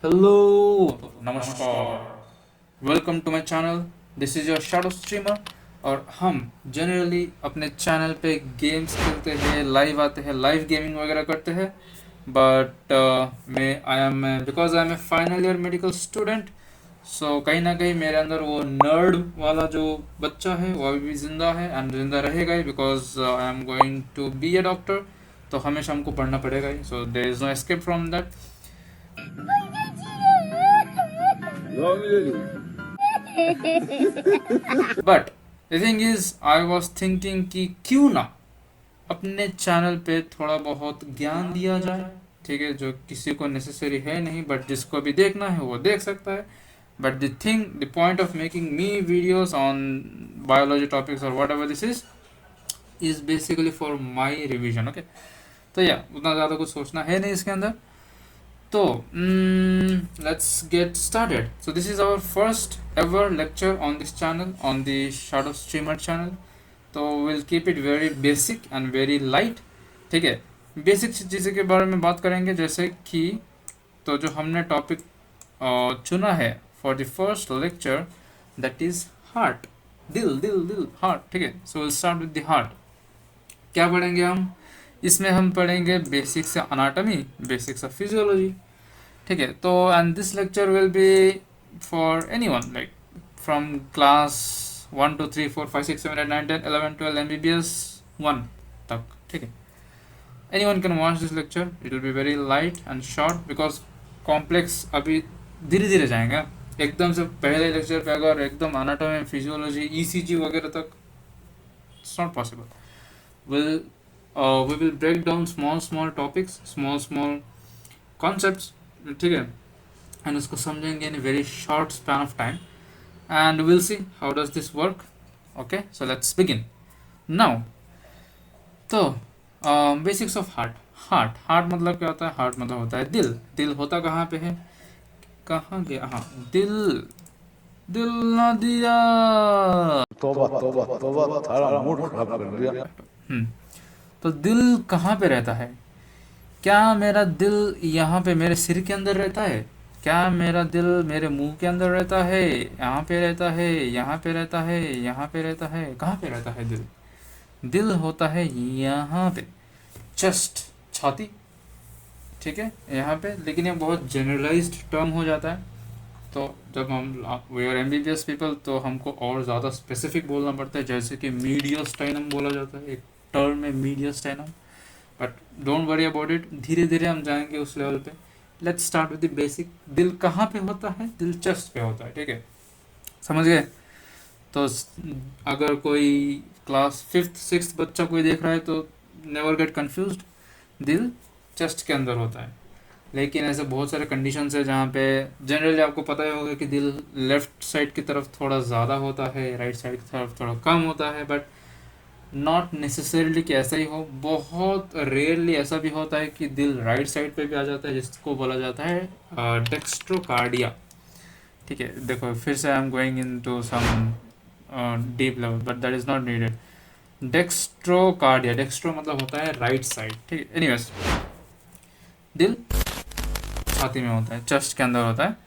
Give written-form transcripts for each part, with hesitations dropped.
Hello, नमस्कार। Welcome to my channel. This is your shadow streamer. और हम generally अपने चैनल पे गेम्स खेलते हैं, लाइव आते हैं, लाइव गेमिंग वगैरह करते हैं। बट मैं I am because I am a final year medical student. So कहीं ना कहीं मेरे अंदर वो नर्ड वाला जो बच्चा है वो अभी भी ज़िंदा है एंड ज़िंदा रहेगा ही, because I am going to be a doctor. तो हमेशा हमको पढ़ना पड़ेगा ही, so there is no escape from that. But the thing is I was thinking कि क्यों ना अपने चैनल पे थोड़ा बहुत ज्ञान दिया जाए। ठीक है, जो किसी को नेसेसरी है नहीं, बट जिसको भी देखना है वो देख सकता है। But the point of making me videos on biology topics और whatever this is basically for my revision. Okay, तो या उतना ज़्यादा कुछ सोचना है नहीं इसके अंदर। So, let's get started. So, this is our first ever lecture on this channel, on the Shadow Streamer channel. तो we'll keep it very basic and very light. ठीक है, बेसिक चीज़ों के बारे में बात करेंगे, जैसे कि तो जो हमने टॉपिक चुना है for the first lecture, that is heart. दिल दिल दिल हार्ट। ठीक है, so will start with the heart. क्या पढ़ेंगे हम इसमें? हम पढ़ेंगे basics of anatomy, basics of physiology. ठीक है, तो and this lecture will be for any one, like from class 1 2 3 4 5 6 7 8 9 10 11 12 MBBS 1 तक। ठीक है, any one can watch this lecture. It will be very light and short, because complex अभी धीरे धीरे जाएंगे। एकदम से पहले लेक्चर पे अगर एकदम अनाटॉमी, फिजियोलॉजी, ECG वगैरह तक, it's not possible. Will we will break down small topics, small concepts। ठीक है, एंड उसको समझेंगे in very short span of time, and will see how does this work. Okay, so let's begin now. तो basics of heart. Heart मतलब क्या होता है? Heart मतलब होता है दिल। दिल होता कहाँ पे है? कहाँ गया? हाँ, दिल। दिल ना दिया। तौबा तौबा तौबा, थारा मूड खराब कर दिया। तो दिल कहाँ पे रहता है? क्या मेरा दिल यहाँ पे मेरे सिर के अंदर रहता है? क्या मेरा दिल मेरे मुंह के अंदर रहता है? यहाँ पे रहता है, यहाँ पे रहता है, यहाँ पे रहता है? कहाँ पे रहता है दिल? दिल होता है यहाँ पे, चेस्ट, छाती। ठीक है, यहाँ पे। लेकिन ये बहुत जनरलाइज्ड टर्म हो जाता है, तो जब हम वी आर MBBS पीपल तो हमको और ज़्यादा स्पेसिफिक बोलना पड़ता है, जैसे कि मीडियोस्टाइनम बोला जाता है, एक टर्म है mediastinum. But don't worry about it, धीरे धीरे हम जाएंगे उस लेवल पे। Let's start with the basic. दिल कहाँ पे होता है? दिल चेस्ट पे होता है। ठीक है, समझ गए? तो अगर कोई क्लास 5th 6th बच्चा कोई देख रहा है तो नेवर गेट कंफ्यूज्ड, दिल चेस्ट के अंदर होता है। लेकिन ऐसे बहुत सारे कंडीशंस है जहाँ पे जनरली आपको पता ही होगा कि दिल लेफ्ट साइड की तरफ थोड़ा ज़्यादा होता है, राइट साइड की तरफ थोड़ा कम होता है। बट नॉट नेसेसरीली कि ऐसा ही हो, बहुत रेयरली ऐसा भी होता है कि दिल राइट साइड पे भी आ जाता है, जिसको बोला जाता है डेक्स्ट्रोकार्डिया। ठीक है, देखो फिर से I am going into some deep level, but that is not needed. Dextrocardia, dextro मतलब होता है राइट साइड। ठीक है, एनीवेज, दिल छाती में होता है, चेस्ट के अंदर होता है।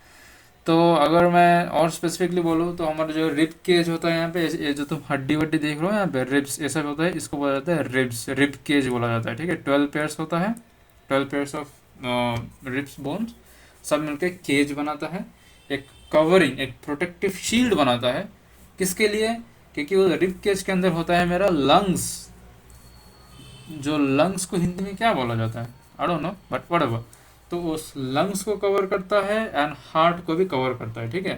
तो अगर मैं और स्पेसिफिकली बोलूँ तो हमारा जो रिब केज होता है यहाँ पे, ये जो तुम हड्डी वड्डी देख रहे हो यहाँ पे, रिब्स ये सब होता है, इसको बोला जाता है रिब्स, रिब केज बोला जाता है। ठीक है, 12 पेयर्स होता है, 12 पेयर्स ऑफ रिब्स बोन्स, सब मिलकर केज बनाता है, एक कवरिंग, एक प्रोटेक्टिव शील्ड बनाता है। किसके लिए? क्योंकि वो रिब केज के अंदर होता है मेरा लंग्स। जो लंग्स को हिंदी में क्या बोला जाता है, I don't know, but whatever. तो उस लंग्स को कवर करता है एंड हार्ट को भी कवर करता है। ठीक है,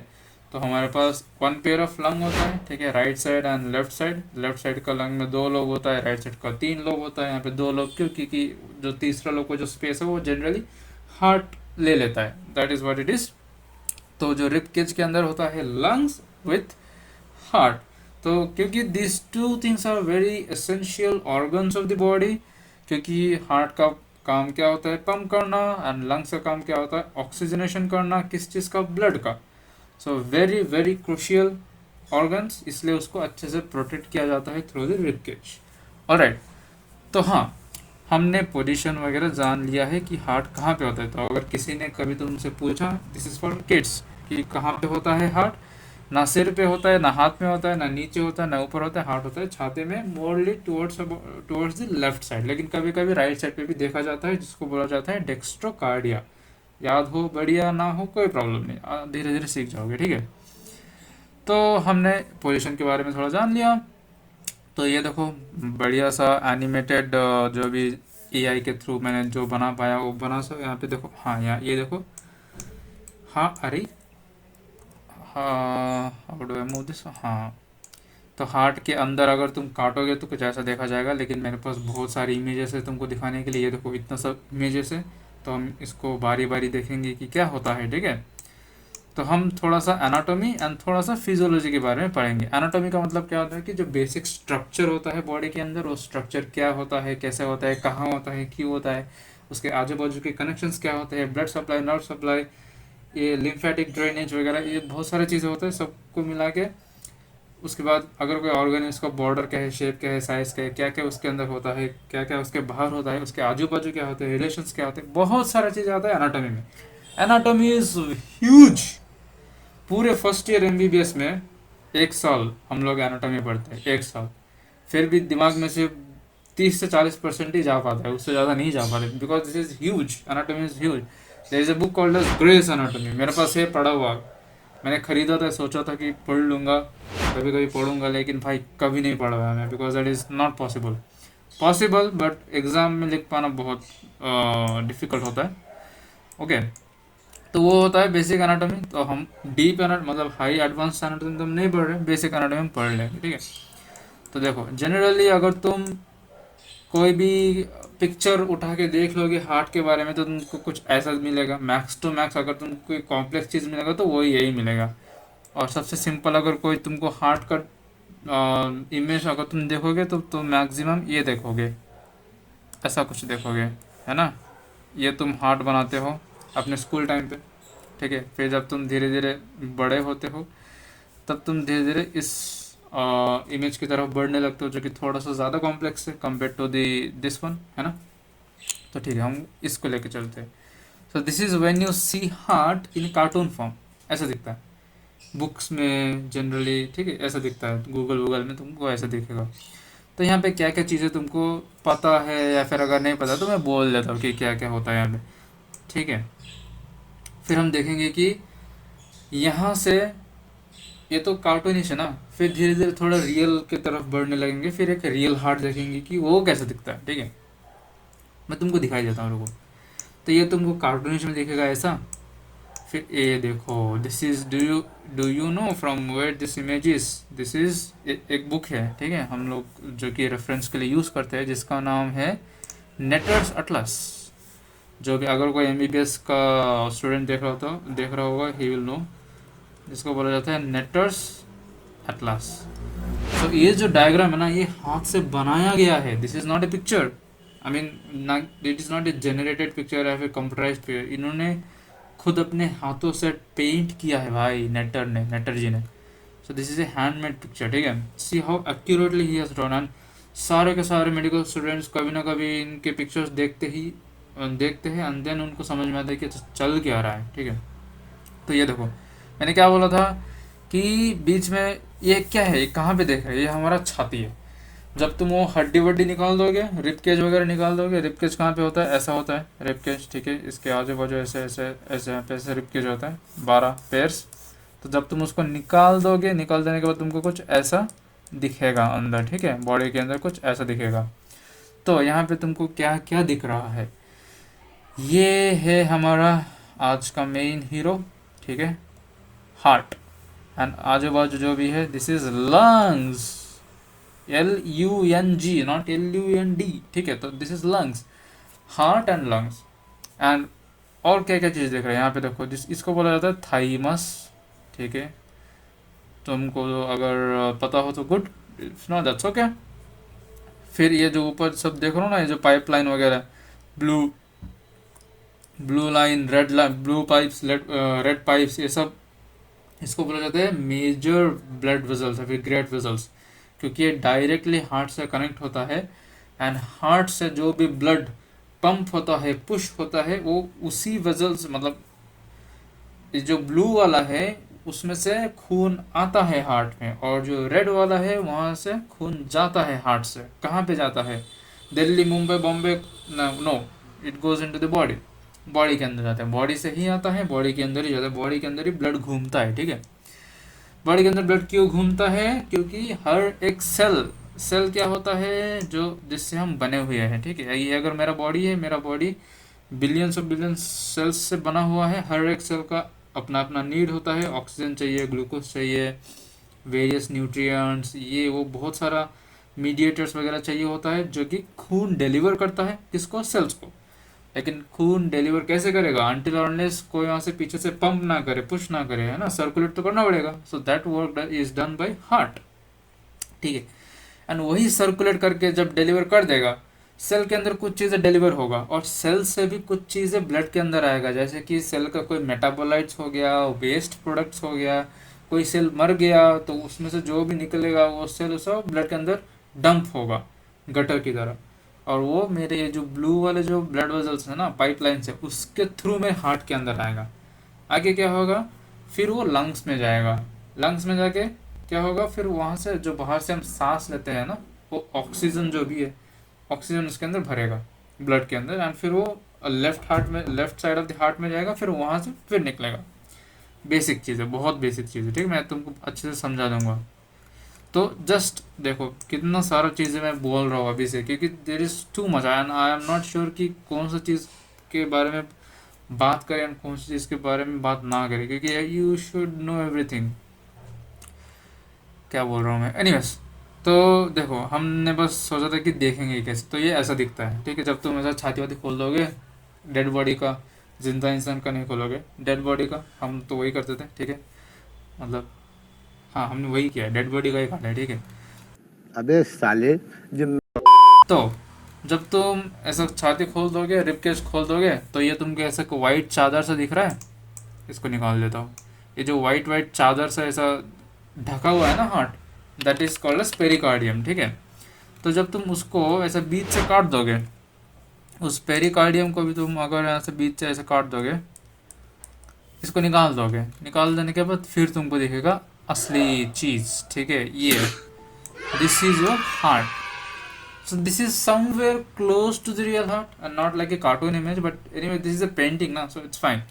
तो हमारे पास 1 पेयर ऑफ लंग होता है। ठीक है, right side and left side. Left side का लंग में 2 लोब होता है, राइट साइड का 3 लोब होता है। यहाँ पे 2 लोब क्यों? क्योंकि जो तीसरा लोब का जो स्पेस है वो जनरली हार्ट ले लेता है, that is what it is. तो जो रिब केज के अंदर होता है लंग्स विथ हार्ट। तो क्योंकि this two things are very essential organs of the body, क्योंकि हार्ट का काम क्या होता है? पंप करना, एंड लंग्स का काम क्या होता है? ऑक्सीजनेशन करना। किस चीज़ का? ब्लड का। So very very crucial organs, इसलिए उसको अच्छे से प्रोटेक्ट किया जाता है through the rib cage. Alright, तो हाँ, हमने पोजीशन वगैरह जान लिया है कि हार्ट कहाँ पे होता है। तो अगर किसी ने कभी तुमसे पूछा, दिस इज फॉर किड्स, कि कहाँ पे होता है हार्ट, ना सिर पे होता है, ना हाथ में होता है, ना नीचे होता है, ना ऊपर होता है, हार्ट होता है छाती में, morally towards the left side, लेकिन कभी कभी राइट साइड पे भी देखा जाता है, जिसको बोला जाता है डेक्स्ट्रोकार्डिया। याद हो बढ़िया, ना हो कोई प्रॉब्लम नहीं, धीरे धीरे सीख जाओगे, ठीक है। तो हमने पोजीशन के बारे में थोड़ा जान लिया। तो ये देखो बढ़िया सा एनिमेटेड, जो भी एआई के थ्रू मैंने जो बना पाया वो बना सा, यहाँ पे देखो, हाँ यहाँ ये देखो, हाँ अरे, हाँ how do I move this, हाँ। तो हार्ट के अंदर अगर तुम काटोगे तो कुछ ऐसा देखा जाएगा, लेकिन मेरे पास बहुत सारी इमेजेस है तुमको दिखाने के लिए। ये देखो इतना सब इमेजेस है, तो हम इसको बारी बारी देखेंगे कि क्या होता है, ठीक है। तो हम थोड़ा सा एनाटॉमी एंड थोड़ा सा फिजियोलॉजी के बारे में पढ़ेंगे। एनाटॉमी का मतलब क्या होता है कि जो बेसिक स्ट्रक्चर होता है बॉडी के अंदर, वो स्ट्रक्चर क्या होता है, कैसे होता है, कहाँ होता है, क्यों होता है, उसके आजू बाजू के कनेक्शंस क्या होते हैं, ब्लड सप्लाई, नर्व सप्लाई, ये लिम्फेटिक ड्रेनेज वगैरह, ये बहुत सारे चीज़ें होते हैं, सबको मिला के उसके बाद अगर कोई ऑर्गन है, उसका बॉर्डर क्या है, शेप क्या है, साइज क्या है, क्या क्या उसके अंदर होता है, क्या क्या उसके बाहर होता है, उसके आजू बाजू क्या होते हैं, रिलेशंस क्या होते हैं, बहुत सारा चीज़ आता है एनाटॉमी में। Anatomy is huge. पूरे फर्स्ट ईयर एमबीबीएस में 1 साल हम लोग एनाटॉमी पढ़ते हैं, 1 साल। फिर भी दिमाग में से 30 से 40% ही जा पाता है, उससे ज़्यादा नहीं जा पाते, because this is huge, anatomy is huge. There is a book called as Gray's anatomy, मेरे पास है पढ़ा हुआ। मैंने ख़रीदा था, सोचा था कि पढ़ लूँगा, कभी कभी पढ़ूंगा, लेकिन भाई कभी नहीं पढ़ा हुआ मैं, because that is not possible. Possible but exam में लिख पाना बहुत डिफ़िकल्ट होता है। ओके, तो वो होता है बेसिक एनाटॉमी। तो हम डीप एनाटॉमी मतलब हाई एडवांस एनाटॉमी तो हम नहीं पढ़ रहे, बेसिक एनाटॉमी हम पढ़ लेंगे, ठीक है। तो देखो जनरली अगर तुम कोई भी पिक्चर उठा के देख लोगे हार्ट के बारे में, तो तुमको कुछ ऐसा मिलेगा, मैक्स टू मैक्स अगर तुमको कोई कॉम्प्लेक्स चीज़ मिलेगा तो वही यही मिलेगा। और सबसे सिंपल अगर कोई तुमको हार्ट का इमेज अगर तुम देखोगे तो मैक्सिमम ये देखोगे, ऐसा कुछ देखोगे, है ना। ये तुम हार्ट बनाते हो अपने स्कूल टाइम पे, ठीक है। फिर जब तुम धीरे धीरे बड़े होते हो, तब तुम धीरे धीरे इस इमेज की तरफ बढ़ने लगते हो, जो कि थोड़ा सा ज़्यादा कॉम्प्लेक्स है compare to the this one, है ना। तो ठीक है, हम इसको लेके चलते हैं। So this is when you see heart in cartoon form, ऐसा दिखता है बुक्स में जनरली, ठीक है, ऐसा दिखता है। गूगल में तुमको ऐसा दिखेगा। तो यहाँ पे क्या क्या चीज़ें तुमको पता है, या फिर अगर नहीं पता तो मैं बोल देता हूँ कि क्या क्या होता है यहाँ पे, ठीक है। फिर हम देखेंगे कि यहाँ से, ये तो कार्टूनिश है ना, फिर धीरे धीरे थोड़ा रियल की तरफ बढ़ने लगेंगे, फिर एक रियल हार्ट देखेंगे कि वो कैसा दिखता है, ठीक है। मैं तुमको दिखाई देता हूँ, रुको। तो ये तुमको कार्टूनिश में दिखेगा ऐसा। फिर ये देखो, this is, do you know from where this image is, this is एक बुक है, ठीक है, हम लोग जो कि रेफरेंस के लिए यूज़ करते हैं, जिसका नाम है नेटर्स अटलस। जो भी अगर कोई एमबीबीएस का स्टूडेंट देख रहा होगा, ही विल नो, जिसको बोला जाता है नेटर्स अटलस। तो ये जो डायग्राम है ना, ये हाथ से बनाया गया है, this is not a picture, I mean it is not AI generated picture या फिर कंप्यूटराइज पिक्चर। इन्होंने खुद अपने हाथों से पेंट किया है भाई, नेटर जी ने। सो this is a handmade picture, ठीक है। See how accurately he has drawn. And सारे के सारे मेडिकल स्टूडेंट्स कभी ना कभी इनके पिक्चर्स देखते हैं एंड देन उनको समझ में आता है कि चल क्या रहा है, ठीक है। तो ये देखो, मैंने क्या बोला था कि बीच में ये क्या है, ये कहाँ पे देख रहे हैं, ये हमारा छाती है। जब तुम वो हड्डी वड्डी निकाल दोगे, रिप केज वगैरह निकाल दोगे, रिप केज कहाँ पे होता है, ऐसा होता है रिप केज, ठीक है। इसके आजू बाजू ऐसे ऐसे ऐसे यहाँ पे ऐसे रिप केज होता है, 12 पेयर्स। तो जब तुम उसको निकाल दोगे, निकाल देने के बाद तुमको कुछ ऐसा दिखेगा अंदर, ठीक है, बॉडी के अंदर कुछ ऐसा दिखेगा। तो यहाँ पे तुमको क्या क्या दिख रहा है, ये है हमारा आज का मेन हीरो, ठीक है, हार्ट। एंड आजू बाजू जो भी है, this is lungs, LUNG, not LUND, ठीक है। तो this is lungs, heart and lungs. And और क्या क्या चीज़ देख रहे हैं यहाँ पे, देखो इसको बोला जाता है थाइमस, ठीक है। तुमको अगर पता हो तो good, if not that's okay. फिर ये जो ऊपर सब देख रहे हो ना, ये जो पाइपलाइन वगैरह, blue line, red line, blue pipes, red pipes, ये सब इसको बोला जाता है मेजर ब्लड वेजल्स या फिर ग्रेट वेजल्स, क्योंकि ये डायरेक्टली हार्ट से कनेक्ट होता है एंड हार्ट से जो भी ब्लड पंप होता है, पुश होता है, वो उसी वजह से, मतलब ये जो ब्लू वाला है उसमें से खून आता है हार्ट में, और जो रेड वाला है वहां से खून जाता है हार्ट से। कहाँ पे जाता है? Delhi, Mumbai, Bombay, no, it goes into the body. Body के अंदर जाता है, बॉडी से ही आता है, बॉडी के अंदर ही जाता है, बॉडी के अंदर ही ब्लड घूमता है, ठीक है। बॉडी के अंदर ब्लड क्यों घूमता है? क्योंकि हर एक सेल, सेल क्या होता है? जो जिससे हम बने हुए हैं, ठीक है। ये अगर मेरा बॉडी है, मेरा body billions of billions cells से बना हुआ है। हर एक सेल का अपना अपना नीड होता है, ऑक्सीजन चाहिए, ग्लूकोज चाहिए, वेरियस न्यूट्रिएंट्स, ये वो बहुत सारा मीडिएटर्स वगैरह चाहिए होता है, जो कि खून डिलीवर करता है किसको? सेल्स को। लेकिन खून डिलीवर कैसे करेगा? अनटिल और अनलेस कोई वहां से पीछे से पंप ना करे, पुश ना करे, है ना, सर्कुलेट तो करना पड़ेगा। So that work is done by heart, ठीक है। एंड वही सर्कुलेट करके जब डिलीवर कर देगा, सेल के अंदर कुछ चीज़ें डिलीवर होगा, और सेल से भी कुछ चीज़ें ब्लड के अंदर आएगा। जैसे कि सेल का कोई मेटाबोलाइट्स हो गया, वेस्ट प्रोडक्ट्स हो गया, कोई सेल मर गया तो उसमें से जो भी निकलेगा वो सेल सब ब्लड के अंदर डंप होगा गटर की तरह। और वो मेरे ये जो ब्लू वाले जो ब्लड वेजल्स है ना, पाइपलाइन से, उसके थ्रू मेरे हार्ट के अंदर आएगा। आगे क्या होगा? फिर वो लंग्स में जाएगा। लंग्स में जाके क्या होगा? फिर वहाँ से जो बाहर से हम सांस लेते हैं ना, वो ऑक्सीजन जो भी है, ऑक्सीजन उसके अंदर भरेगा ब्लड के अंदर, एंड फिर वो लेफ्ट हार्ट में, left side of the heart में जाएगा, फिर वहाँ से फिर निकलेगा। बेसिक चीज़ है, बहुत बेसिक चीज़ है, ठीक है। मैं तुमको अच्छे से समझा दूंगा। तो जस्ट देखो कितना सारा चीज़ें मैं बोल रहा हूँ अभी से, क्योंकि there is too much and I am not sure कि कौन सा चीज़ के बारे में बात करें और कौन सी चीज़ के बारे में बात ना करें, क्योंकि यू शुड नो एवरीथिंग। क्या बोल रहा हूँ मैं? एनीवेज, तो देखो हमने बस सोचा था कि देखेंगे कैसे। तो ये ऐसा दिखता है, ठीक है। जब तुम ऐसा छाती वाती खोल दोगे डेड बॉडी का, जिंदा इंसान का नहीं खोलोगे, डेड बॉडी का, हम तो वही करते थे, ठीक है। मतलब हाँ, हमने वही किया है, डेड बॉडी का ही काटा है, ठीक है। अबे साले, जब तो जब तुम ऐसा छाती खोल दोगे, रिबकेज खोल दोगे, तो ये तुमको ऐसा वाइट चादर सा दिख रहा है, इसको निकाल देता हूँ। ये जो वाइट वाइट चादर से ऐसा ढका हुआ है ना heart, that is called as pericardium, ठीक है। तो जब तुम उसको ऐसा बीच से काट दोगे, उस पेरिकार्डियम को भी तुम अगर यहाँ से बीच से ऐसे काट दोगे, इसको निकाल दोगे, निकाल देने के बाद फिर तुमको दिखेगा असली चीज़, ठीक है। ये this is your heart. So this is somewhere close to the real heart and not like a cartoon image, but anyway this is a painting ना, so it's fine।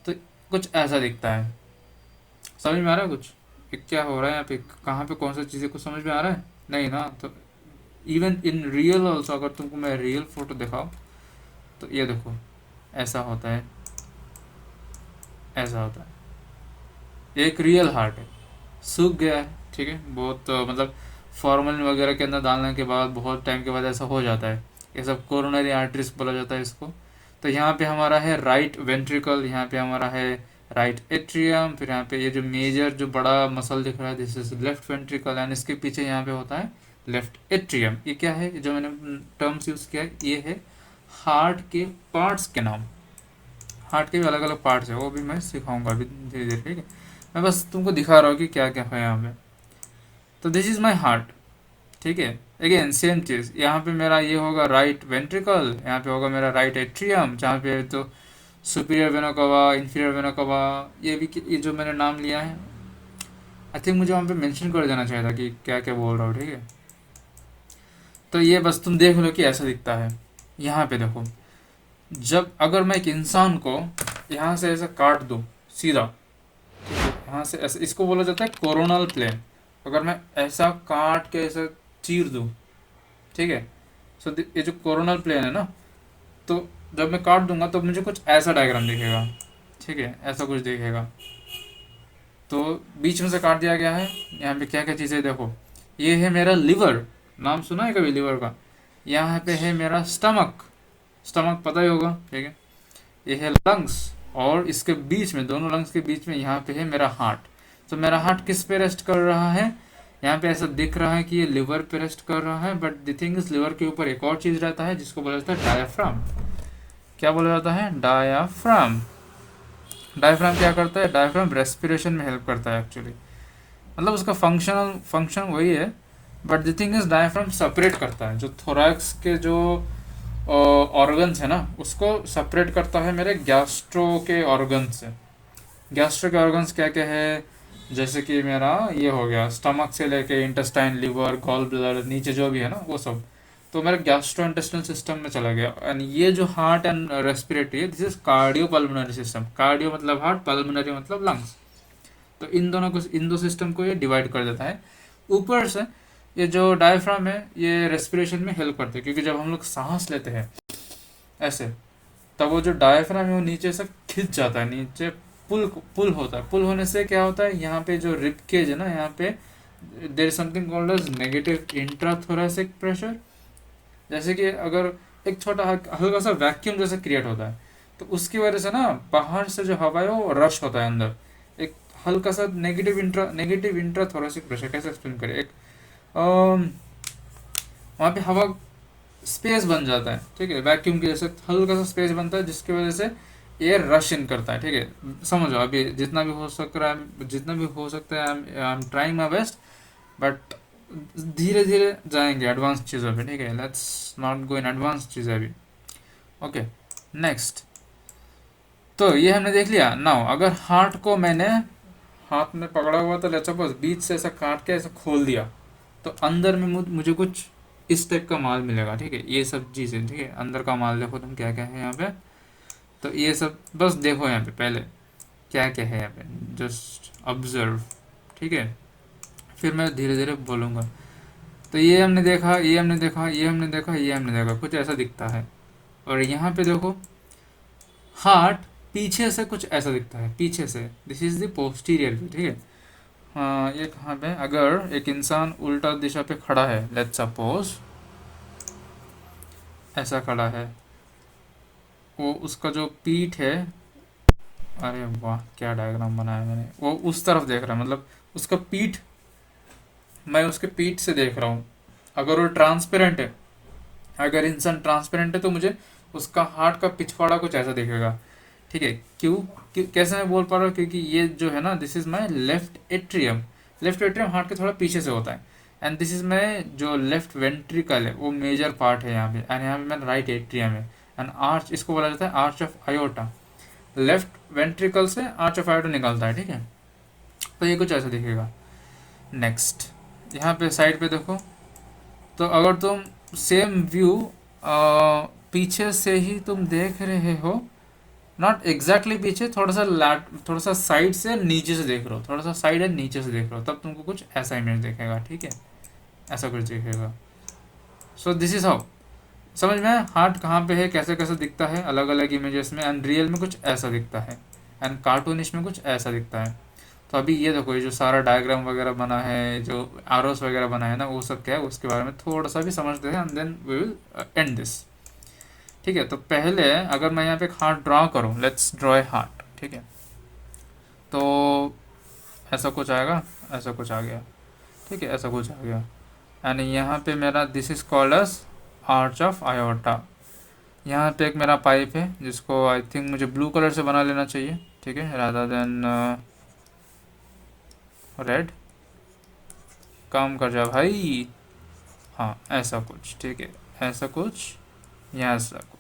तो कुछ ऐसा दिखता है। समझ में आ रहा है कुछ कि क्या हो रहा है यहाँ पे, कहाँ पे कौन सा चीज़ें, कुछ समझ में आ रहा है? नहीं ना। तो इवन इन रियल ऑल्सो, अगर तुमको मैं रियल फोटो दिखाऊँ तो ये देखो ऐसा होता है, ऐसा होता है। ये एक रियल हार्ट है, सूख गया है, ठीक है। बहुत मतलब फॉर्मलिन वगैरह के अंदर डालने के बाद बहुत टाइम के बाद ऐसा हो जाता है। ये सब कोरोनरी आर्टरीज बोला जाता है इसको। तो यहाँ पे हमारा है राइट वेंट्रिकल, यहाँ पे हमारा है राइट एट्रियम, फिर यहाँ पे ये जो मेजर जो बड़ा मसल दिख रहा है this is left ventricle, and इसके पीछे यहाँ पे होता है लेफ्ट एट्रियम। ये क्या है जो मैंने टर्म्स यूज किया है? ये है हार्ट के पार्ट्स के नाम। हार्ट के भी अलग अलग पार्ट्स है, वो भी मैं सिखाऊंगा अभी धीरे धीरे, ठीक है। मैं बस तुमको दिखा रहा हूँ कि क्या क्या है यहाँ पे। तो दिस इज माई हार्ट, ठीक है। अगेन सेम चीज़, यहाँ पे मेरा ये होगा राइट वेंट्रिकल, यहाँ पे होगा मेरा राइट एट्रियम, जहाँ पे तो सुपीरियर वेना कवा, इन्फीरियर वेना कवा, ये भी ये जो मैंने नाम लिया है, आई थिंक मुझे वहाँ पे मेंशन कर देना चाहिए था कि क्या क्या बोल रहा हूँ, ठीक है। तो ये बस तुम देख लो कि ऐसा दिखता है। यहाँ पे देखो, जब अगर मैं एक इंसान को यहाँ से ऐसा काट दूँ सीधा, ठीक है, यहाँ से ऐसा, इसको बोला जाता है कोरोनल प्लेन। अगर मैं ऐसा काट के ऐसा चीर दूँ, ठीक है, सो ये जो कोरोनल प्लेन है ना, तो जब मैं काट दूंगा तो मुझे कुछ ऐसा डायग्राम दिखेगा, ठीक है, ऐसा कुछ दिखेगा। तो बीच में से काट दिया गया है। यहाँ पे क्या क्या चीज़ें देखो, ये है मेरा लिवर, नाम सुना है कभी लिवर का? यहाँ पे है मेरा स्टमक, स्टमक पता ही होगा, ठीक है। ये है लंग्स, और इसके बीच में, दोनों लंग्स के बीच में यहाँ पे है मेरा हार्ट। तो मेरा हार्ट किस पे रेस्ट कर रहा है? यहाँ पे ऐसा दिख रहा है कि ये लिवर पे रेस्ट कर रहा है, but the thing is liver के ऊपर एक और चीज़ रहता है जिसको बोला जाता है डायाफ्राम। क्या बोला जाता है? डायाफ्राम। डायाफ्राम क्या करता है? डायाफ्राम रेस्पिरेशन में हेल्प करता है एक्चुअली। मतलब उसका फंक्शन वही है but the thing is diaphragm separate करता है जो थोरैक्स के जो ऑर्गन्स है ना, उसको सेपरेट करता है मेरे गैस्ट्रो के ऑर्गन से। गैस्ट्रो के ऑर्गन्स क्या क्या है, जैसे कि मेरा ये हो गया स्टमक से लेके इंटेस्टाइन, लिवर, गॉल ब्लैडर, नीचे जो भी है ना वो सब, तो मेरा गैस्ट्रो इंटेस्टाइनल सिस्टम में चला गया। एंड ये जो हार्ट एंड रेस्पिरेटरी है, this is cardio pulmonary system. Cardio मतलब हार्ट, पल्मोनरी मतलब लंग्स। तो इन दो सिस्टम को ये डिवाइड कर देता है। ऊपर से ये जो डायफ्राम है ये रेस्पिरेशन में हेल्प करते हैं, क्योंकि जब हम लोग सांस लेते हैं ऐसे, तब वो जो डायफ्राम है वो नीचे से खिंच जाता है, नीचे पुल पुल होता है। पुल होने से क्या होता है, यहाँ पे जो रिब केज है ना, यहाँ पे there is something called as negative intrathoracic pressure. जैसे कि अगर एक छोटा हल्का सा वैक्यूम जैसा क्रिएट होता है, तो उसकी वजह से ना बाहर से जो हवा है वो रश होता है अंदर, एक हल्का सा नेगेटिव इंट्राथोरेसिक प्रेशर। कैसे एक्सप्लेन करें, एक वहाँ पे हवा स्पेस बन जाता है, ठीक है, वैक्यूम की जैसे हल्का सा स्पेस बनता है, जिसकी वजह से एयर रश इन करता है, ठीक है। समझो अभी जितना भी हो सकता है, I am trying my best, but धीरे धीरे जाएंगे एडवांस चीज़ों पे, ठीक है। Let's not go in advance चीज़ें अभी। Okay, next. तो ये हमने देख लिया। नाउ अगर हार्ट को मैंने हाथ में पकड़ा हुआ था, लेट्स सपोज बीच से ऐसा काट के ऐसा खोल दिया, तो अंदर में मुझे कुछ इस टाइप का माल मिलेगा, ठीक है। ये सब चीज़ें, ठीक है, अंदर का माल देखो तुम क्या क्या है यहाँ पे। तो ये सब बस देखो यहाँ पे पहले क्या क्या है यहाँ पे, जस्ट ऑब्जर्व, ठीक है। फिर मैं धीरे धीरे बोलूँगा। तो ये हमने देखा, ये हमने देखा, ये हमने देखा, ये हमने देखा, कुछ ऐसा दिखता है। और यहाँ पे देखो हार्ट पीछे से कुछ ऐसा दिखता है, पीछे से, this is the posterior view, ठीक है। हाँ, ये कहाँ पे, अगर एक इंसान उल्टा दिशा पे खड़ा है, लेट्स सपोज ऐसा खड़ा है, वो उसका जो पीठ है, अरे वाह क्या डायग्राम बनाया मैंने, वो उस तरफ देख रहा है, मतलब उसका पीठ, मैं उसके पीठ से देख रहा हूँ। अगर वो ट्रांसपेरेंट है, अगर इंसान ट्रांसपेरेंट है, तो मुझे उसका हार्ट का पिछवाड़ा कुछ ऐसा दिखेगा, ठीक है। कैसे मैं बोल पा रहा हूँ, क्योंकि ये जो है ना, this is my left atrium. Left atrium heart के थोड़ा पीछे से होता है। एंड दिस इज माई जो लेफ्ट वेंट्रिकल है, वो मेजर पार्ट है यहाँ पे। एंड यहाँ पे मेरा राइट एट्रियम है। एंड आर्च, इसको बोला जाता है arch of iota. Left ventricle से आर्च ऑफ आयोटा निकलता है, ठीक है। तो ये कुछ ऐसा दिखेगा। नेक्स्ट, यहाँ पे साइड पे देखो, तो अगर तुम सेम व्यू पीछे से ही तुम देख रहे हो, नॉट एग्जैक्टली पीछे, थोड़ा सा साइड से नीचे से देख रहे हो, थोड़ा सा साइड एंड नीचे से देख रहे हो, तब तुमको कुछ ऐसा इमेज दिखेगा, ठीक है, ऐसा कुछ दिखेगा। सो दिस इज हाउ, समझ में हार्ट कहाँ पे है, कैसे कैसे दिखता है अलग अलग इमेजेस में। एंड रियल में कुछ ऐसा दिखता है, एंड कार्टूनिश में कुछ ऐसा दिखता है। तो अभी ये देखो, ये जो सारा डायग्राम वगैरह बना है, जो आरोस वगैरह बना है ना, वो सब क्या है, उसके बारे में थोड़ा सा भी समझते हैं, and then we will end this, ठीक है। तो पहले अगर मैं यहाँ पे एक हार्ट ड्रा करूँ, लेट्स ड्रॉ ए हार्ट, ठीक है। तो ऐसा कुछ आएगा, ऐसा कुछ आ गया, ठीक है, ऐसा कुछ आ गया। एंड यहाँ पे मेरा this is called as arch of aorta. यहाँ पे एक मेरा पाइप है, जिसको आई थिंक मुझे ब्लू कलर से बना लेना चाहिए, ठीक है, रादर देन रेड। काम कर जा भाई। हाँ, ऐसा कुछ, ठीक है, ऐसा कुछ, यहाँ ऐसा कुछ।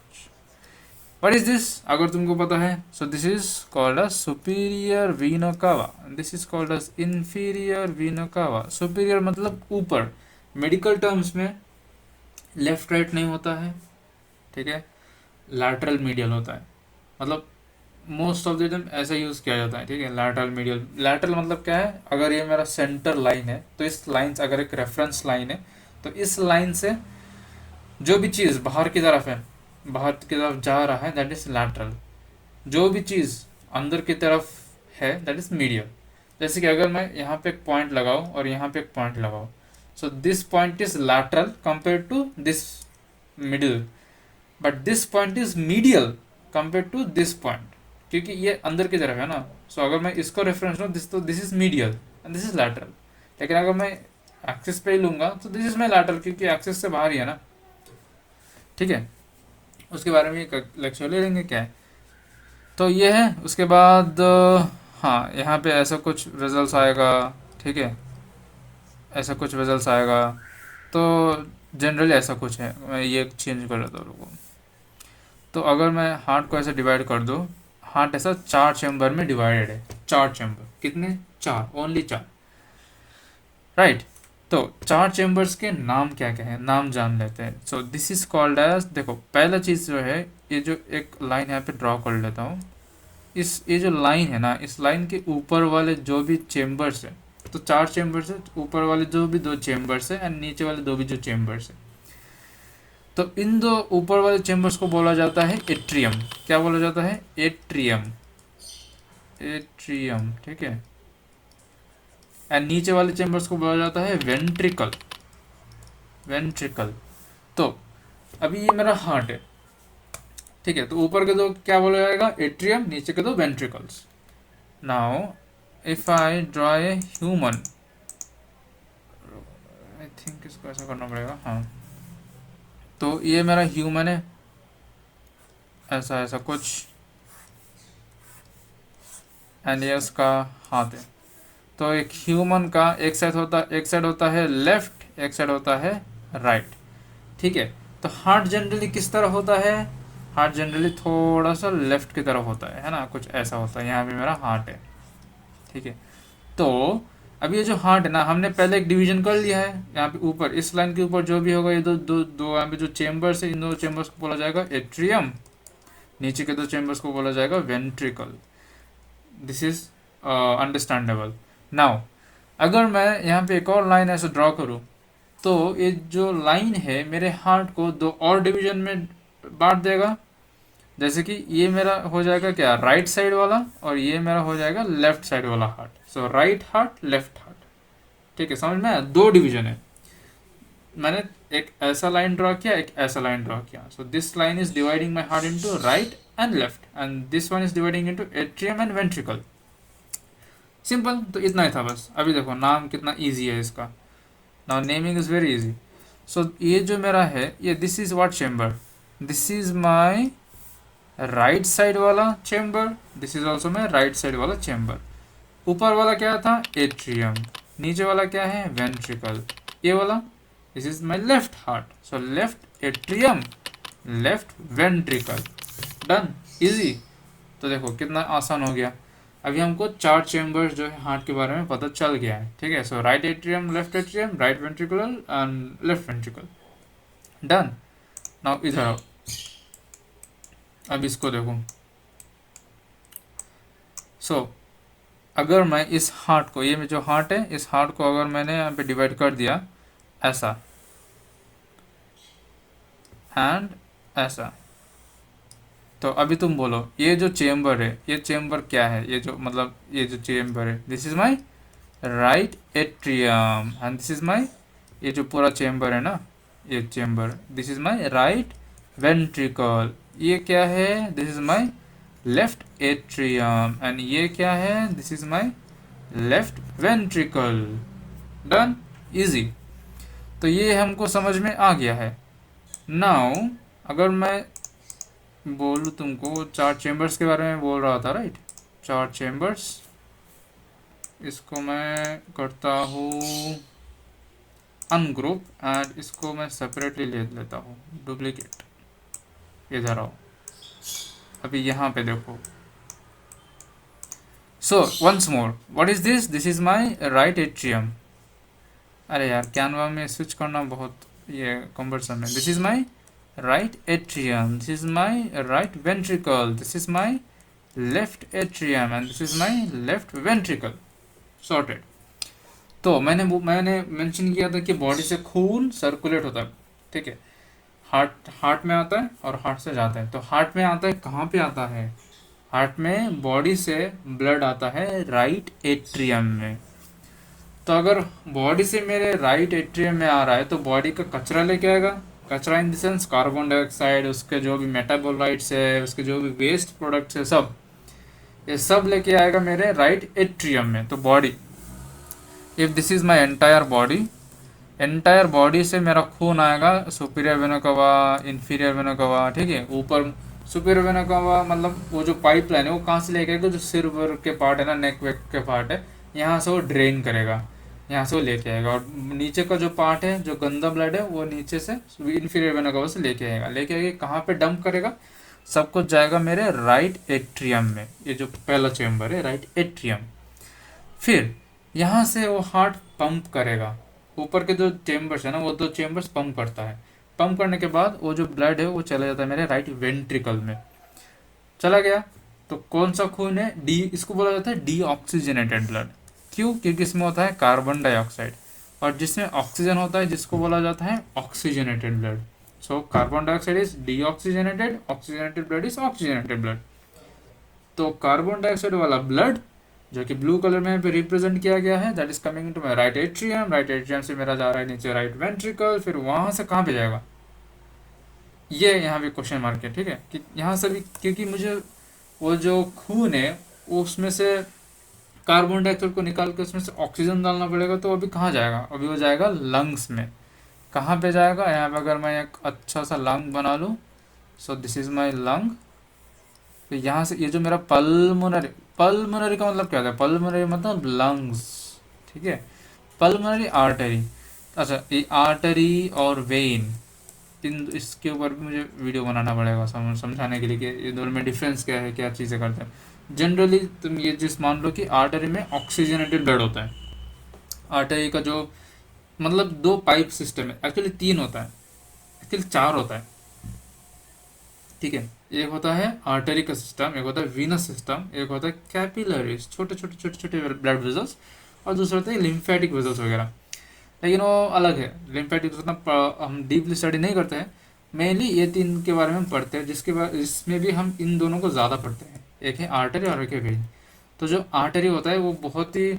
What is this? अगर तुमको पता है, so this is called as superior vena cava. This is called as inferior vena cava. Superior मतलब ऊपर, मेडिकल टर्म्स में लेफ्ट राइट नहीं होता है, ठीक है, लैटरल मीडियल होता है। मतलब मोस्ट ऑफ द टाइम ऐसा यूज़ किया जाता है, ठीक है, लैटरल मीडियल। लैटरल मतलब क्या है, अगर ये मेरा सेंटर लाइन है, तो इस लाइन से, अगर एक रेफरेंस लाइन है, तो इस लाइन से जो भी चीज़ बाहर की तरफ है, बाहर की तरफ जा रहा है, दैट इज लैटरल। जो भी चीज़ अंदर की तरफ है, दैट इज मीडियल। जैसे कि अगर मैं यहाँ पे एक पॉइंट लगाऊँ और यहाँ पे एक पॉइंट लगाऊँ, so this point is lateral compare to this middle, but this point is medial compare to this point, क्योंकि ये अंदर की तरफ है ना। सो अगर मैं इसको रेफरेंस लूँ, तो this is medial and this is lateral. लेकिन अगर मैं एक्सिस पे ही लूँगा, तो दिस इज माई लैटरल, क्योंकि एक्सिस से बाहर ही है ना, ठीक है। उसके बारे में एक लेक्चर ले लेंगे क्या है। तो ये है। उसके बाद हाँ, यहाँ पे ऐसा कुछ रिजल्ट्स आएगा, ठीक है, ऐसा कुछ रिजल्ट्स आएगा। तो जनरली ऐसा कुछ है, मैं ये चेंज कर लेता हूँ, रुको। तो अगर मैं हार्ट को ऐसे डिवाइड कर दूँ, हार्ट ऐसा 4 चैम्बर में डिवाइडेड है। 4 चैम्बर, कितने? 4, ओनली 4, राइट। तो 4 चैम्बर्स के नाम क्या क्या है, नाम जान लेते हैं। So this is called as, देखो पहला चीज़ जो है, ये जो एक लाइन यहाँ पे ड्रॉ कर लेता हूँ, इस ये जो लाइन है ना, इस लाइन के ऊपर वाले जो भी चेम्बर्स है, तो 4 चेम्बर्स है, ऊपर वाले जो भी 2 चेम्बर्स है एंड नीचे वाले 2 भी जो चेम्बर्स है, तो इन 2 ऊपर वाले चेम्बर्स को बोला जाता है एट्रियम। क्या बोला जाता है? एट्रियम, एट्रियम, ठीक है। एंड नीचे वाले चेम्बर्स को बोला जाता है वेंट्रिकल, वेंट्रिकल। तो अभी ये मेरा हार्ट है, ठीक है। तो ऊपर के 2 क्या बोला जाएगा? एट्रियम, नीचे के 2 ventricles. Now if I draw a human, I think इसको ऐसा करना पड़ेगा, हाँ। तो ये मेरा ह्यूमन है, ऐसा ऐसा कुछ, एंड ये उसका हाथ है। तो एक ह्यूमन का एक साइड होता है लेफ्ट, एक साइड होता है राइट, ठीक है। तो हार्ट जनरली किस तरह होता है? हार्ट जनरली थोड़ा सा लेफ्ट की तरफ होता है ना, कुछ ऐसा होता है। यहाँ पे मेरा हार्ट है, ठीक है। तो अब ये जो हार्ट है ना, हमने पहले एक डिवीजन कर लिया है। यहाँ पे ऊपर इस लाइन के ऊपर जो भी होगा, ये दो यहाँ पे जो चेम्बर्स है, इन 2 चेम्बर्स को बोला जाएगा एट्रियम, नीचे के 2 चेम्बर्स को बोला जाएगा ventricle. This is understandable. Now अगर मैं यहाँ पे एक और लाइन ऐसे ड्रॉ करूँ, तो ये जो लाइन है मेरे हार्ट को 2 और डिवीजन में बांट देगा। जैसे कि ये मेरा हो जाएगा क्या? राइट साइड वाला, और ये मेरा हो जाएगा लेफ्ट साइड वाला हार्ट। सो राइट हार्ट, लेफ्ट हार्ट, ठीक है। समझ में आया? 2 डिवीजन है। मैंने एक ऐसा लाइन ड्रॉ किया, एक ऐसा लाइन ड्रॉ किया। So this line is dividing my heart into right and left, and this one is dividing into atrium and ventricle. Simple. तो इतना ही था बस। अभी देखो नाम कितना ईजी है इसका। Now naming is very easy. So ये जो मेरा है, ये this is what chamber? This is my right side वाला chamber, this is also my right side वाला चेम्बर। ऊपर वाला क्या था? एट्रियम। नीचे वाला क्या है? वेंट्रिकल। ये वाला, this is my left heart. So left atrium, left ventricle. Done, easy. तो देखो कितना आसान हो गया। अभी हमको 4 चेम्बर्स जो है हार्ट के बारे में पता चल गया है, ठीक है। So right atrium, right ventricular and left ventricle. Done. Now इधर आओ, अब इसको देखो। सो अगर मैं इस हार्ट को, ये जो हार्ट है, इस हार्ट को अगर मैंने यहाँ पे डिवाइड कर दिया ऐसा एंड ऐसा, तो अभी तुम बोलो ये जो चेम्बर है, ये चेम्बर क्या है? ये जो मतलब ये जो चेम्बर है, this is my right atrium and this is माई, ये जो पूरा चेम्बर है ना, ये chamber, this is my right ventricle. ये क्या है? This is my left atrium and ये क्या है? This is my left ventricle. Done, easy. तो ये हमको समझ में आ गया है। नाउ अगर मैं बोलूँ तुमको, 4 चेम्बर्स के बारे में बोल रहा था, राइट? 4 चेम्बर्स, इसको मैं करता हूँ अनग्रुप एंड इसको मैं सेपरेटली ले लेता हूँ, डुप्लीकेट। इधर आओ, अभी यहाँ पे देखो। So once more, what is this? This is my right atrium. अरे यार, कैनवा में स्विच करना बहुत ये कम्बरसम है। This is my right atrium, this is my right ventricle, this is my left atrium and this is my left ventricle. Sorted. तो मैंने mention किया था कि बॉडी से खून सर्कुलेट होता है, ठीक है। हार्ट में आता है और हार्ट से जाता है। तो हार्ट में आता है, कहाँ पे आता है? हार्ट में बॉडी से ब्लड आता है राइट एट्रियम में। तो अगर बॉडी से मेरे राइट एट्रियम में आ रहा है, तो बॉडी का कचरा लेके आएगा। कचरा in the sense carbon dioxide, उसके जो भी मेटाबोलाइट्स है, उसके जो भी वेस्ट प्रोडक्ट्स है, सब ये सब लेके आएगा मेरे राइट एट्रियम में। तो body, if this is my entire body, entire body से मेरा खून आएगा सुपीरियर वेना कवा, इन्फीरियर वेना कवा, ठीक है। ऊपर सुपीरियर वेना कवा मतलब वो जो पाइपलाइन है, वो कहाँ से लेके आएगा? जो सिर वर के पार्ट है ना, नेक वेक के पार्ट है, यहाँ से वो ड्रेन करेगा। यहाँ से वो लेके आएगा, और नीचे का जो पार्ट है, जो गंदा ब्लड है, वो नीचे से इन्फीरियर वेना कवा से लेके आएगा। लेके आके कहाँ पे डंप करेगा? सब कुछ जाएगा मेरे राइट एट्रियम में, ये जो पहला चेम्बर है राइट एट्रियम। फिर यहाँ से वो हार्ट पंप करेगा, ऊपर के जो चेम्बर्स है ना, वो दो चेम्बर्स पंप करता है। पंप करने के बाद वो जो ब्लड है वो चला जाता है मेरे राइट वेंट्रिकल में, चला गया। तो कौन सा खून है? डी, इसको बोला जाता है डीऑक्सीजनेटेड ब्लड। क्यों? क्योंकि इसमें होता है कार्बन डाइऑक्साइड, और जिसमें ऑक्सीजन होता है जिसको बोला जाता है oxygenated blood. So carbon dioxide is deoxygenated, oxygenated blood is oxygenated blood. तो कार्बन डाइऑक्साइड वाला ब्लड जो कि ब्लू कलर में रिप्रेजेंट किया गया है, that is coming into my right atrium. Right atrium से मेरा जा रहा है नीचे राइट वेंट्रिकल, फिर वहां से कहाँ पे जाएगा? ये यहाँ पे क्वेश्चन मार्क है, ठीक है, कि यहाँ से भी, क्योंकि मुझे वो जो खून है उसमें से कार्बन डाइऑक्साइड को निकाल के उसमें से ऑक्सीजन डालना पड़ेगा, तो अभी कहाँ जाएगा? अभी वो जाएगा लंग्स में। कहाँ पे जाएगा? यहाँ पे अगर मैं एक अच्छा सा लंग बना लूँ, सो दिस इज माई लंग। तो यहाँ से ये जो मेरा पल्मोनरी, पल्मोनरी का मतलब क्या होता है? पल्मोनरी मतलब लंग्स, ठीक है। पल्मोनरी आर्टरी, अच्छा ये आर्टरी और वेन, इन इसके ऊपर भी मुझे वीडियो बनाना पड़ेगा समझाने के लिए कि ये दोनों में डिफरेंस क्या है, क्या चीज़ें करते हैं। जनरली तुम ये चीज़ मान लो कि आर्टरी में ऑक्सीजनेटेड ब्लड होता है। आर्टरी का जो मतलब दो पाइप सिस्टम है, एक्चुअली तीन होता है, एक्चुअली चार होता है, ठीक है। एक होता है आर्टरी का सिस्टम, एक होता है वीनस सिस्टम, एक होता है कैपिलरीज, छोटे छोटे छोटे छोटे ब्लड वेजल्स, और दूसरा होता है लिम्फेटिक वेजल्स वगैरह। लेकिन वो अलग है, लिम्फेटिक उतना हम डीपली स्टडी नहीं करते हैं, मेनली ये तीन के बारे में हम पढ़ते हैं, जिसके बाद इसमें भी हम इन दोनों को ज़्यादा पढ़ते हैं, एक है आर्टरी और एक है वेन। तो जो आर्टरी होता है वो बहुत ही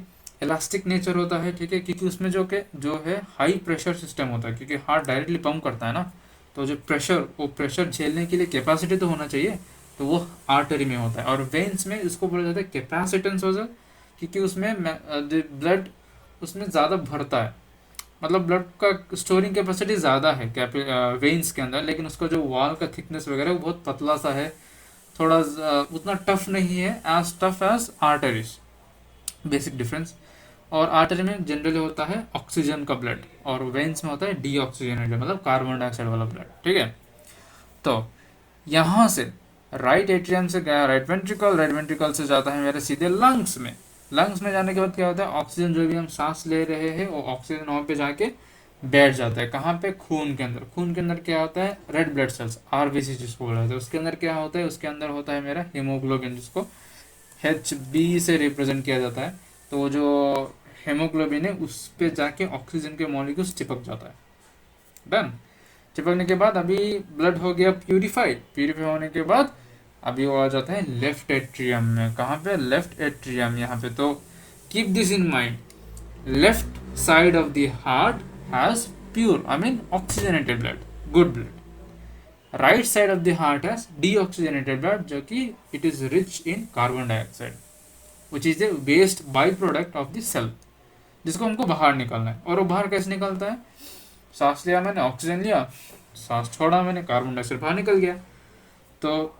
इलास्टिक नेचर होता है, ठीक है, क्योंकि उसमें जो है हाई प्रेशर सिस्टम होता है, क्योंकि हार्ट डायरेक्टली पंप करता है ना, तो जो प्रेशर, वो प्रेशर झेलने के लिए कैपेसिटी तो होना चाहिए, तो वो आर्टरी में होता है। और वेन्स में इसको बोला जाता है कैपेसिटेंस वेसल, क्योंकि उसमें ब्लड उसमें ज़्यादा भरता है, मतलब ब्लड का स्टोरिंग कैपेसिटी ज़्यादा है वेन्स के अंदर, लेकिन उसका जो वॉल का थिकनेस वगैरह वो बहुत पतला सा है, थोड़ा उतना टफ नहीं है, as tough as arteries, basic difference. और आर्टरी में जनरली होता है ऑक्सीजन का ब्लड, और वेन्स में होता है डीऑक्सीजनेटेड मतलब कार्बन डाइऑक्साइड वाला ब्लड, ठीक है। तो यहाँ से राइट एट्रियम से गया राइट वेंट्रिकल, राइट वेंट्रिकल से जाता है मेरे सीधे लंग्स में। लंग्स में जाने के बाद क्या होता है? ऑक्सीजन जो भी हम सांस ले रहे हैं वो ऑक्सीजन वहाँ पे जाके बैठ जाता है। कहाँ पे? खून के अंदर। खून के अंदर क्या होता है? रेड ब्लड सेल्स, आरबीसी जिसको बोला जाता है। उसके अंदर क्या होता है? उसके अंदर होता है मेरा हीमोग्लोबिन, जिसको HB से रिप्रेजेंट किया जाता है। तो वो जो हेमोग्लोबिन है उस पे जाके ऑक्सीजन के मॉलिक्यूल्स चिपक जाता है। डन। चिपकने के बाद अभी ब्लड हो गया प्यूरिफाइड। प्यूरिफाई होने के बाद अभी वो आ जाता है लेफ्ट एट्रियम में। कहाँ पे? Left atrium. यहाँ पे तो keep this in mind, left side of the heart has pure, I mean oxygenated blood, good blood. Right side of the heart has deoxygenated blood, जो कि it is rich in carbon dioxide, which is the waste by product of the cell, जिसको हमको बाहर निकालना है। और वो बाहर कैसे निकलता है? सांस लिया मैंने, ऑक्सीजन लिया, सांस छोड़ा मैंने, कार्बन डाइऑक्साइड बाहर निकल गया। तो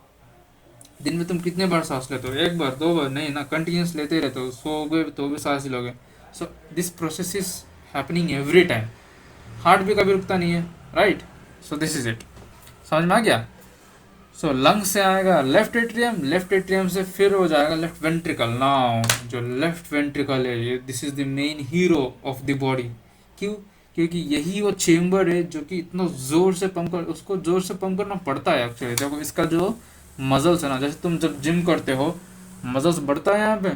दिन में तुम कितने बार सांस लेते हो? एक बार, दो बार? नहीं ना, कंटिन्यूस लेते रहते हो। सो गए तो भी सांस ही लोगे। So this process is happening every time. Heart भी कभी रुकता नहीं है, right? So this is it. समझ में आ गया? सो लंग से आएगा लेफ्ट एट्रियम, लेफ्ट एट्रियम से फिर हो जाएगा लेफ्ट वेंट्रिकल। नाउ जो लेफ्ट वेंट्रिकल है, ये this is the main hero of the body. क्यों? क्योंकि यही वो चेम्बर है जो कि इतना जोर से पंप कर, उसको जोर से पंप करना पड़ता है एक्चुअली। देखो इसका जो मजल्स है ना, जैसे तुम जब जिम करते हो मजल्स बढ़ता है, यहाँ पे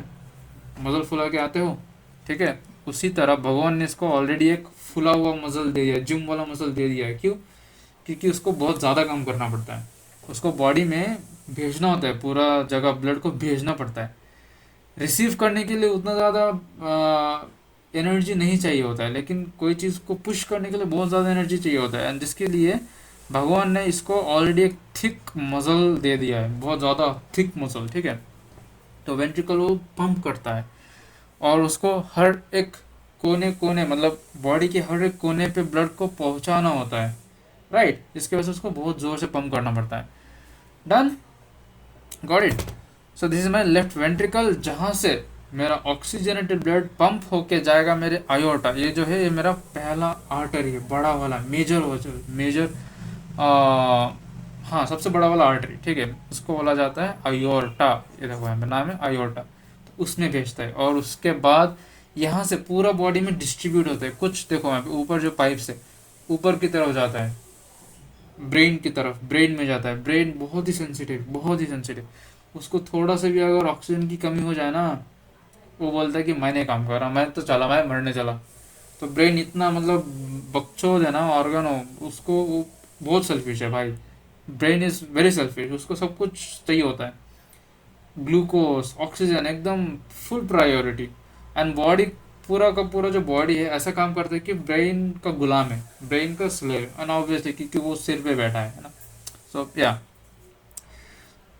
मजल फुला के आते हो, ठीक है, उसी तरह भगवान ने इसको ऑलरेडी एक फुला हुआ मसल दे दिया है, जिम वाला मसल दे दिया है। क्यों? क्योंकि उसको बहुत ज़्यादा काम करना पड़ता है, उसको बॉडी में भेजना होता है, पूरा जगह ब्लड को भेजना पड़ता है। रिसीव करने के लिए उतना ज़्यादा एनर्जी नहीं चाहिए होता है, लेकिन कोई चीज़ को पुश करने के लिए बहुत ज़्यादा एनर्जी चाहिए होता है, एंड जिसके लिए भगवान ने इसको ऑलरेडी एक थिक मसल दे दिया है, बहुत ज़्यादा थिक मसल, ठीक है। तो वेंट्रिकल वो पंप करता है और उसको हर एक कोने कोने, मतलब बॉडी के हर एक कोने पे ब्लड को पहुंचाना होता है, राइट? इसके वजह से उसको बहुत ज़ोर से पंप करना पड़ता है। Done? Got it? So this is my left ventricle, जहाँ से मेरा ऑक्सीजनेटेड ब्लड पंप होके जाएगा मेरे आयोटा, ये जो है ये मेरा पहला आर्टरी है, बड़ा वाला मेजर हाँ सबसे बड़ा वाला आर्टरी, ठीक है, उसको बोला जाता है आयोर्टा। ये देखो यहाँ पे नाम है आयोर्टा, तो उसमें भेजता है और उसके बाद यहाँ से पूरा बॉडी में डिस्ट्रीब्यूट होता है। कुछ देखो यहाँ पे ऊपर जो पाइप से ऊपर की तरफ जाता है, ब्रेन की तरफ, ब्रेन में जाता है। ब्रेन बहुत ही सेंसिटिव, बहुत ही सेंसिटिव, उसको थोड़ा सा भी अगर ऑक्सीजन की कमी हो जाए ना, वो बोलता है कि मैंने काम करा, मैं तो चला, मैं मरने चला। तो ब्रेन इतना मतलब बकचोद है ना ऑर्गन हो, उसको वो बहुत सेल्फिश है भाई। ब्रेन इज वेरी सेल्फिश, उसको सब कुछ चाहिए होता है, ग्लूकोज ऑक्सीजन एकदम फुल प्रायोरिटी। एंड बॉडी पूरा का पूरा जो बॉडी है ऐसा काम करता है कि ब्रेन का गुलाम है, ब्रेन का स्लेव, एंड ऑब्वियसली क्योंकि वो सिर पे बैठा है ना। सो या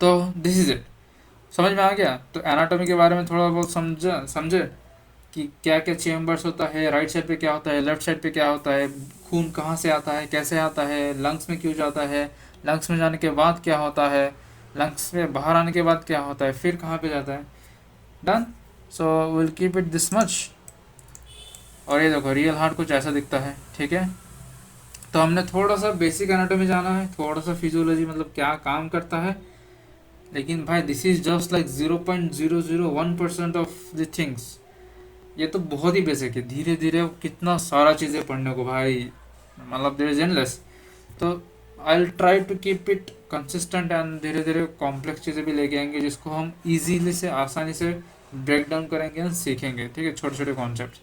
तो दिस इज इट, समझ में आ गया। तो एनाटॉमी के बारे में थोड़ा बहुत समझे कि क्या क्या चेम्बर्स होता है, राइट साइड पे क्या होता है, लेफ्ट साइड पे क्या होता है, खून कहाँ से आता है, कैसे आता है, लंग्स में क्यों जाता है, लंग्स में जाने के बाद क्या होता है, लंग्स में बाहर आने के बाद क्या होता है, फिर कहाँ पे जाता है। Done. So will keep it this much. और ये देखो रियल हार्ट कुछ ऐसा दिखता है, ठीक है। तो हमने थोड़ा सा बेसिक एनाटॉमी जाना है, थोड़ा सा फिजियोलॉजी मतलब क्या काम करता है, लेकिन भाई this is just like 0.001% of the things. ये तो बहुत ही बेसिक है, धीरे धीरे कितना सारा चीज़ें पढ़ने को भाई, मतलब देयर इज एंडलेस। तो I will try to keep it consistent and धीरे धीरे कॉम्प्लेक्स चीज़ें भी लेके आएंगे जिसको हम इजीली से आसानी से ब्रेक डाउन करेंगे एंड सीखेंगे, ठीक है, छोटे छोटे कॉन्सेप्ट।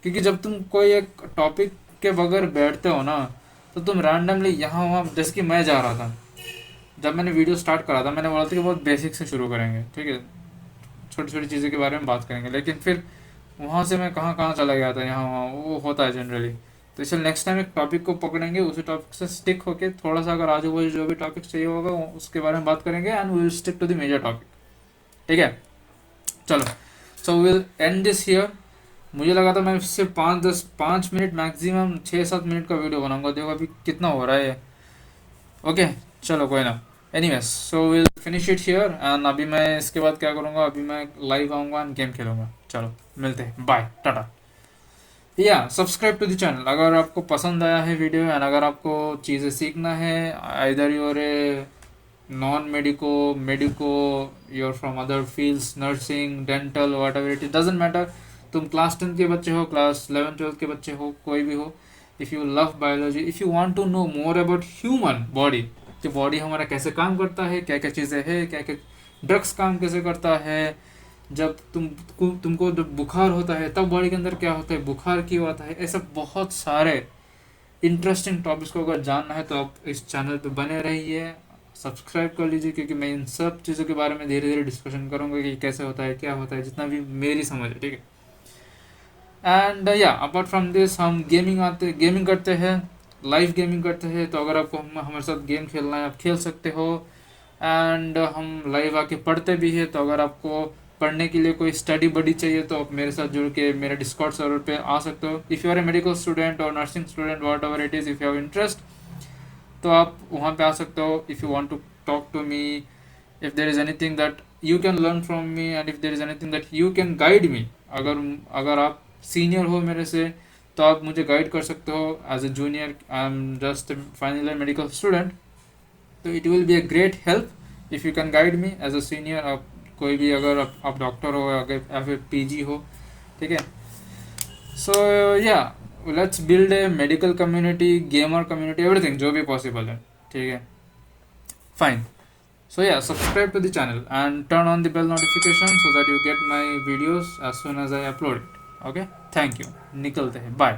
क्योंकि जब तुम कोई एक टॉपिक के बगैर बैठते हो ना, तो तुम रैंडमली यहाँ वहाँ, जैसे कि मैं जा रहा था, जब मैंने वीडियो स्टार्ट करा था मैंने बोला था कि बहुत बेसिक से शुरू करेंगे, ठीक है, छोटी छोटी चीज़ों के बारे में बात करेंगे, लेकिन फिर वहाँ से मैं कहाँ कहाँ चला गया था, यहाँ वहाँ, वो होता है जनरली। तो इसलिए नेक्स्ट टाइम एक टॉपिक को पकड़ेंगे, उसी टॉपिक से स्टिक होके थोड़ा सा अगर आजू बाजू जो भी टॉपिक चाहिए होगा उसके बारे में बात करेंगे and we will stick to the major topic, ठीक है। चलो, so will end this here. मुझे लगा था मैं सिर्फ 5 मिनट मैक्सिमम 6-7 मिनट का वीडियो बनाऊंगा, देखो अभी कितना हो रहा है। ओके चलो कोई ना, anyways so will finish it here and अभी मैं इसके बाद क्या करूँगा, अभी मैं लाइव आऊँगा एंड गेम खेलूँगा। चलो मिलते हैं, बाय टाटा। या सब्सक्राइब टू द चैनल अगर आपको पसंद आया है वीडियो एंड अगर आपको चीज़ें सीखना है, either you're a non medico, medico, you're from other fields, nursing, dental, whatever it doesn't matter, तुम क्लास 10 के बच्चे हो, क्लास 11-12 के बच्चे हो, कोई भी हो, if you love biology, if you want to know more about human body, कि बॉडी हमारा कैसे काम करता है, क्या क्या चीज़ें हैं, क्या क्या ड्रग्स काम कैसे करता है, जब तुमको जब बुखार होता है तब बॉडी के अंदर क्या होता है, बुखार क्यों आता है, ऐसा बहुत सारे इंटरेस्टिंग टॉपिक्स को अगर जानना है तो आप इस चैनल पे बने रहिए, सब्सक्राइब कर लीजिए, क्योंकि मैं इन सब चीज़ों के बारे में धीरे धीरे डिस्कशन करूँगा कि कैसे होता है, क्या होता है, जितना भी मेरी समझ है, ठीक है। एंड या अपार्ट फ्रॉम दिस हम गेमिंग करते हैं, लाइव गेमिंग करते हैं। तो अगर आपको हमारे साथ गेम खेलना है आप खेल सकते हो, एंड हम लाइव आके पढ़ते भी हैं। तो अगर आपको पढ़ने के लिए कोई स्टडी बडी चाहिए तो आप मेरे साथ जुड़ के मेरे डिस्कॉर्ड सर्वर पे आ सकते हो। If you are a medical student और nursing student, whatever it is, if you have interest तो आप वहाँ पे आ सकते हो। If you want to talk to me, if there is anything that you can learn from me and if there is anything that you can guide me, अगर आप senior हो मेरे से तो आप मुझे गाइड कर सकते हो। As a junior I am just final year medical student, तो it will be a great help if you can guide me as a senior. आप कोई भी अगर आप डॉक्टर हो अगर या फिर पीजी हो, ठीक है। सो या let's build a medical community, gamer community, everything जो भी पॉसिबल है, ठीक है, fine. So yeah, subscribe to the channel and turn on the bell notification so that you get my videos as soon as I upload it. Okay, thank you. निकलते हैं, bye.